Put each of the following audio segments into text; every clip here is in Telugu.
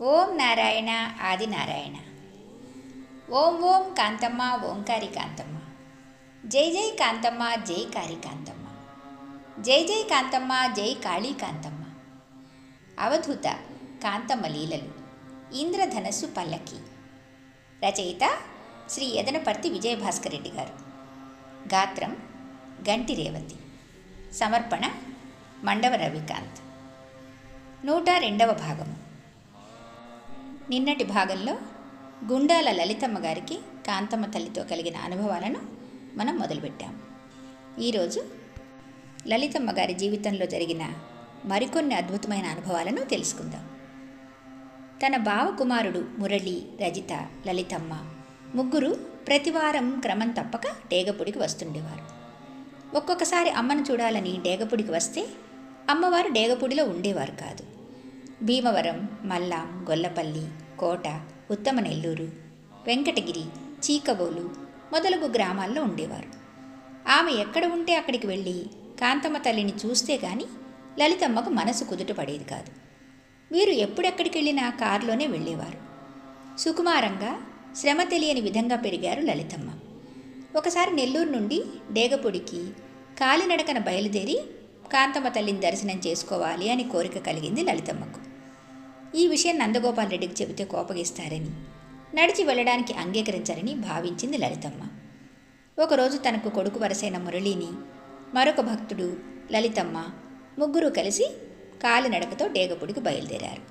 ఓం నారాయణ ఆది నారాయణ. ఓం ఓం కాంతమ్మ ఓంకారి కాంతమ్మ. జై జై కాంతమ్మ జై కారి కాంతమ్మ. జై జై కాంతమ్మ జై కాళీ కాంతమ్మ. అవధూత కాంతమ్మ లీలలు. ఇంద్రధనస్సు పల్లకి. రచయిత శ్రీ యదనపర్తి విజయభాస్కర్ రెడ్డి గారు. గాత్రం గంటి రేవతి. సమర్పణ మండవ రవికాంత్. 102వ భాగము. నిన్నటి భాగంలో గుండాల లలితమ్మ గారికి కాంతమ్మ తల్లితో కలిగిన అనుభవాలను మనం మొదలుపెట్టాం. ఈరోజు లలితమ్మ గారి జీవితంలో జరిగిన మరికొన్ని అద్భుతమైన అనుభవాలను తెలుసుకుందాం. తన బావకుమారుడు మురళి, రజిత, లలితమ్మ ముగ్గురు ప్రతివారం క్రమం తప్పక డేగపుడికి వస్తుండేవారు. ఒక్కొక్కసారి అమ్మను చూడాలని డేగపుడికి వస్తే అమ్మవారు డేగపుడిలో ఉండేవారు కాదు. భీమవరం, మల్లాం, గొల్లపల్లి, కోట, ఉత్తమ నెల్లూరు, వెంకటగిరి, చీకబోలు మొదలగు గ్రామాల్లో ఉండేవారు. ఆమె ఎక్కడ ఉంటే అక్కడికి వెళ్ళి కాంతమ్మ తల్లిని చూస్తే గాని లలితమ్మకు మనసు కుదుట పడేది కాదు. వీరు ఎప్పుడెక్కడికి వెళ్ళినా కారులోనే వెళ్ళేవారు. సుకుమారంగా, శ్రమ తెలియని విధంగా పెరిగారు లలితమ్మ. ఒకసారి నెల్లూరు నుండి డేగపుడికి కాలినడకన బయలుదేరి కాంతమ్మ తల్లిని దర్శనం చేసుకోవాలి అని కోరిక కలిగింది లలితమ్మకు. ఈ విషయం నందగోపాల్ రెడ్డికి చెబితే కోపగిస్తారని, నడిచి వెళ్ళడానికి అంగీకరించారని భావించింది లలితమ్మ. ఒకరోజు తనకు కొడుకు వరసైన మురళిని, మరొక భక్తుడు, లలితమ్మ ముగ్గురు కలిసి కాలినడకతో డేగపుడికి బయలుదేరారు.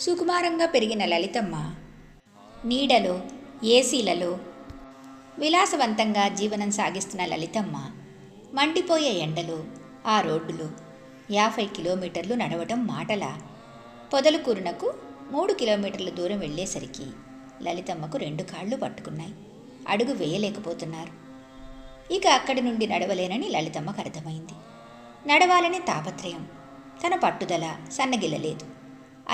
సుకుమారంగా పెరిగిన లలితమ్మ నీడలో, ఏసీలలో విలాసవంతంగా జీవనం సాగిస్తున్న లలితమ్మ మండిపోయే ఎండలో ఆ రోడ్డులో 50 కిలోమీటర్లు నడవటం మాటలా? పొదలకూరునకు 3 కిలోమీటర్ల దూరం వెళ్ళేసరికి లలితమ్మకు 2 కాళ్ళు పట్టుకున్నాయి. అడుగు వేయలేకపోతున్నారు. ఇక అక్కడి నుండి నడవలేనని లలితమ్మకు అర్థమైంది. నడవాలని తాపత్రయం, తన పట్టుదల సన్నగిల్లలేదు.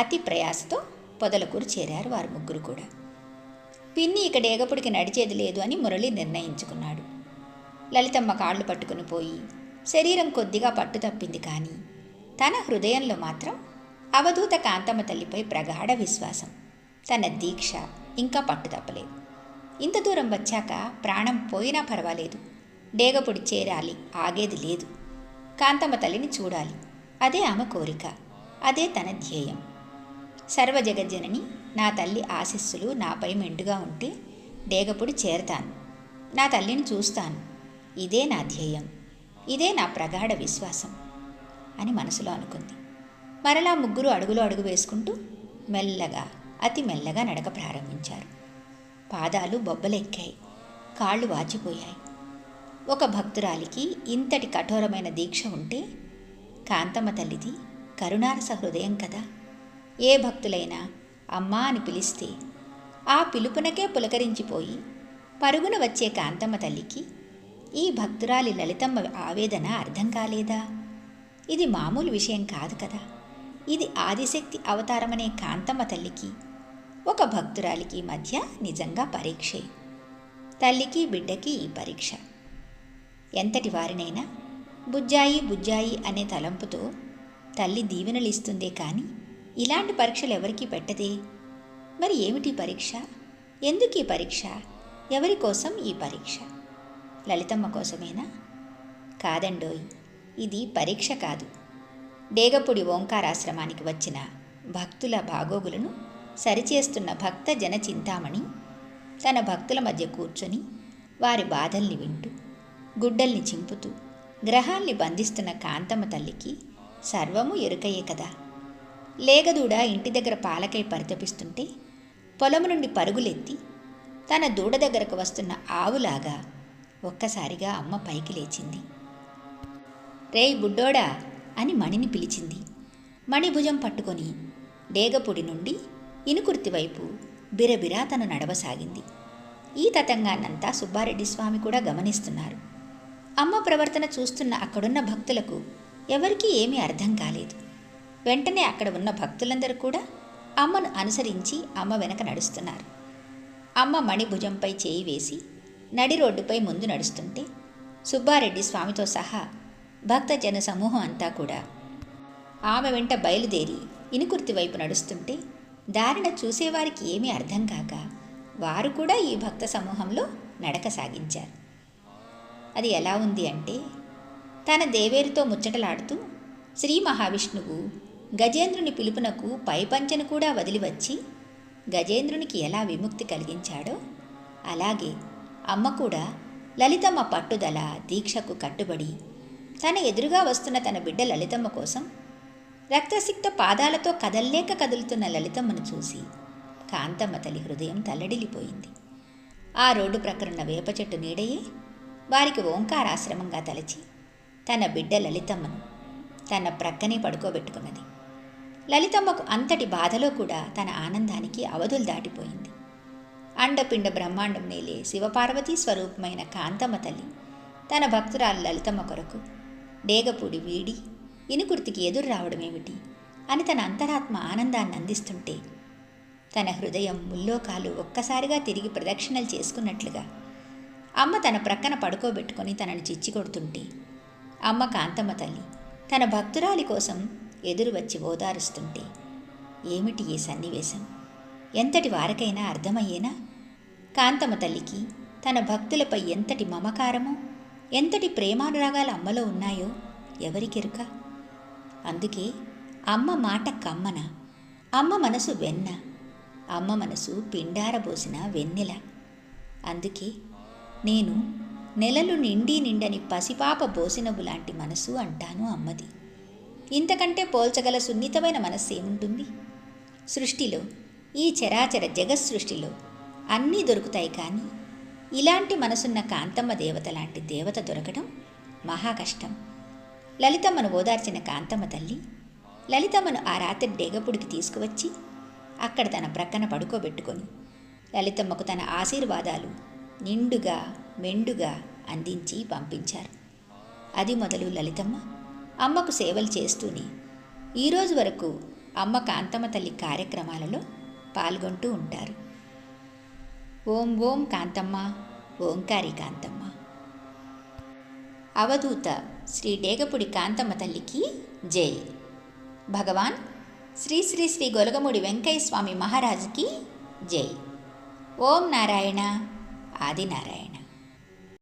అతి ప్రయాసతో పొదలకూరు చేరారు వారు ముగ్గురు కూడా. పిన్ని ఇక డేగపుడికి నడిచేది లేదు అని మురళి నిర్ణయించుకున్నాడు. లలితమ్మ కాళ్ళు పట్టుకుని పోయి శరీరం కొద్దిగా పట్టు తప్పింది. కానీ తన హృదయంలో మాత్రం అవధూత కాంతమ్మ తల్లిపై ప్రగాఢ విశ్వాసం, తన దీక్ష ఇంకా పట్టు తప్పలేదు. ఇంత దూరం వచ్చాక ప్రాణం పోయినా పర్వాలేదు, డేగపుడి చేరాలి, ఆగేది లేదు. కాంతమ్మ తల్లిని చూడాలి, అదే ఆమె కోరిక, అదే తన ధ్యేయం. సర్వజగజ్జనని నా తల్లి ఆశీస్సులు నాపై మెండుగా ఉంటే డేగపుడి చేరతాను, నా తల్లిని చూస్తాను, ఇదే నా ధ్యేయం, ఇదే నా ప్రగాఢ విశ్వాసం అని మనసులో అనుకుంది. మరలా ముగ్గురు అడుగులో అడుగు వేసుకుంటూ మెల్లగా, అతి మెల్లగా నడక ప్రారంభించారు. పాదాలు బొబ్బలెక్కాయి, కాళ్ళు వాచిపోయాయి. ఒక భక్తురాలికి ఇంతటి కఠోరమైన దీక్ష ఉంటే కాంతమ్మ తల్లిది కరుణారస హృదయం కదా. ఏ భక్తులైనా అమ్మా అని పిలిస్తే ఆ పిలుపునకే పులకరించిపోయి పరుగున వచ్చే కాంతమ్మ తల్లికి ఈ భక్తురాలి లలితమ్మ ఆవేదన అర్థం కాలేదా? ఇది మామూలు విషయం కాదు కదా. ఇది ఆదిశక్తి అవతారమనే కాంతమ్మ తల్లికి ఒక భక్తురాలికి మధ్య నిజంగా పరీక్షే. తల్లికి బిడ్డకి ఈ పరీక్ష. ఎంతటి వారినైనా బుజ్జాయి బుజ్జాయి అనే తలంపుతో తల్లి దీవెనలు ఇస్తుందే కానీ ఇలాంటి పరీక్షలు ఎవరికీ పెట్టదే. మరి ఏమిటి పరీక్ష? ఎందుకు ఈ పరీక్ష? ఎవరి కోసం ఈ పరీక్ష? లలితమ్మ కోసమేనా? కాదండోయ్, ఇది పరీక్ష కాదు. డేగపుడి ఓంకారాశ్రమానికి వచ్చిన భక్తుల బాగోగులను సరిచేస్తున్న భక్త జన చింతామణి తన భక్తుల మధ్య కూర్చొని వారి బాధల్ని వింటూ, గుడ్డల్ని చింపుతూ, గ్రహాల్ని బంధిస్తున్న కాంతమ్మ తల్లికి సర్వము ఎరుకయే కదా. లేగదూడ ఇంటి దగ్గర పాలకై పరితపిస్తుంటే పొలము నుండి పరుగులెత్తి తన దూడ దగ్గరకు వస్తున్న ఆవులాగా ఒక్కసారిగా అమ్మ పైకి లేచింది. రేయ్ బుడ్డోడా అని మణిని పిలిచింది. మణి భుజం పట్టుకొని డేగపుడి నుండి ఇనుకుర్తి వైపు బిరబిరా తను నడవసాగింది. ఈ తతంగాన్నంతా సుబ్బారెడ్డి స్వామి కూడా గమనిస్తున్నారు. అమ్మ ప్రవర్తన చూస్తున్న అక్కడున్న భక్తులకు ఎవరికీ ఏమీ అర్థం కాలేదు. వెంటనే అక్కడ ఉన్న భక్తులందరూ కూడా అమ్మను అనుసరించి అమ్మ వెనక నడుస్తున్నారు. అమ్మ మణి భుజంపై చేయి వేసి నడి రోడ్డుపై ముందు నడుస్తుంటే సుబ్బారెడ్డి స్వామితో సహా భక్తజన సమూహం అంతా కూడా ఆమె వెంట బయలుదేరి ఇనుకుర్తి వైపు నడుస్తుంటే దారిన చూసేవారికి ఏమీ అర్థం కాక వారు కూడా ఈ భక్త సమూహంలో నడక సాగించారు. అది ఎలా ఉంది అంటే, తన దేవేరుతో ముచ్చటలాడుతూ శ్రీ మహావిష్ణువు గజేంద్రుని పిలుపునకు పైపంచెను కూడా వదిలివచ్చి గజేంద్రునికి ఎలా విముక్తి కలిగించాడో అలాగే అమ్మ కూడా లలితమ్మ పట్టుదల దీక్షకు కట్టుబడి తన ఎదురుగా వస్తున్న తన బిడ్డ లలితమ్మ కోసం రక్తసిక్త పాదాలతో కదల్లేక కదులుతున్న లలితమ్మను చూసి కాంతమ్మ తల్లి హృదయం తల్లడిల్లిపోయింది. ఆ రోడ్డు ప్రక్కనున్న వేప చెట్టు నీడయే వారికి ఓంకారాశ్రమంగా తలచి తన బిడ్డ లలితమ్మను తన ప్రక్కనే పడుకోబెట్టుకున్నది. లలితమ్మకు అంతటి బాధలో కూడా తన ఆనందానికి అవధులు దాటిపోయింది. అండపిండ బ్రహ్మాండం నేలే శివపార్వతీ స్వరూపమైన కాంతమ్మ తల్లి తన భక్తురాలు లలితమ్మ కొరకు డేగపూడి వీడి ఇనుకుర్తికి ఎదురు రావడమేమిటి అని తన అంతరాత్మ ఆనందాన్ని అందిస్తుంటే, తన హృదయం ముల్లోకాలు ఒక్కసారిగా తిరిగి ప్రదక్షిణలు చేసుకున్నట్లుగా అమ్మ తన ప్రక్కన పడుకోబెట్టుకొని తనను చిచ్చికొడుతుంటే, అమ్మ కాంతమ్మ తల్లి తన భక్తురాలి కోసం ఎదురు వచ్చి ఓదారుస్తుంటే, ఏమిటి ఈ సన్నివేశం? ఎంతటి వారికైనా అర్థమయ్యేనా? కాంతమ్మ తల్లికి తన భక్తులపై ఎంతటి మమకారమో, ఎంతటి ప్రేమానురాగాలు అమ్మలో ఉన్నాయో ఎవరికెరుక? అందుకే అమ్మ మాట కమ్మన, అమ్మ మనసు వెన్న, అమ్మ మనసు పిండారబోసిన వెన్నెల. అందుకే నేను నెలలు నిండని పసిపాప బోసినవు లాంటి మనసు అంటాను అమ్మది. ఇంతకంటే పోల్చగల సున్నితమైన మనస్సు ఏముంటుంది? సృష్టిలో, ఈ చరాచర జగత్సృష్టిలో అన్నీ దొరుకుతాయి, కానీ ఇలాంటి మనసున్న కాంతమ్మ దేవత లాంటి దేవత దొరకడం మహా కష్టం. లలితమ్మను ఓదార్చిన కాంతమ్మ తల్లి లలితమ్మను ఆ రాత్రి డేగపుడికి తీసుకువచ్చి అక్కడ తన ప్రక్కన పడుకోబెట్టుకొని లలితమ్మకు తన ఆశీర్వాదాలు నిండుగా మెండుగా అందించి పంపించారు. అది మొదలు లలితమ్మ అమ్మకు సేవలు చేస్తూనే ఈరోజు వరకు అమ్మ కాంతమ్మ తల్లి కార్యక్రమాలలో పాల్గొంటూ ఉంటారు. ఓం ఓం కాంతమ్మ, ఓంకారి కాంతమ్మ. అవధూత శ్రీ డేగపుడి కాంతమ్మ తల్లికి జై. భగవాన్ శ్రీ శ్రీ శ్రీ గొలగముడి వెంకయ్య స్వామి మహారాజుకి జై. ఓం నారాయణ ఆదినారాయణ.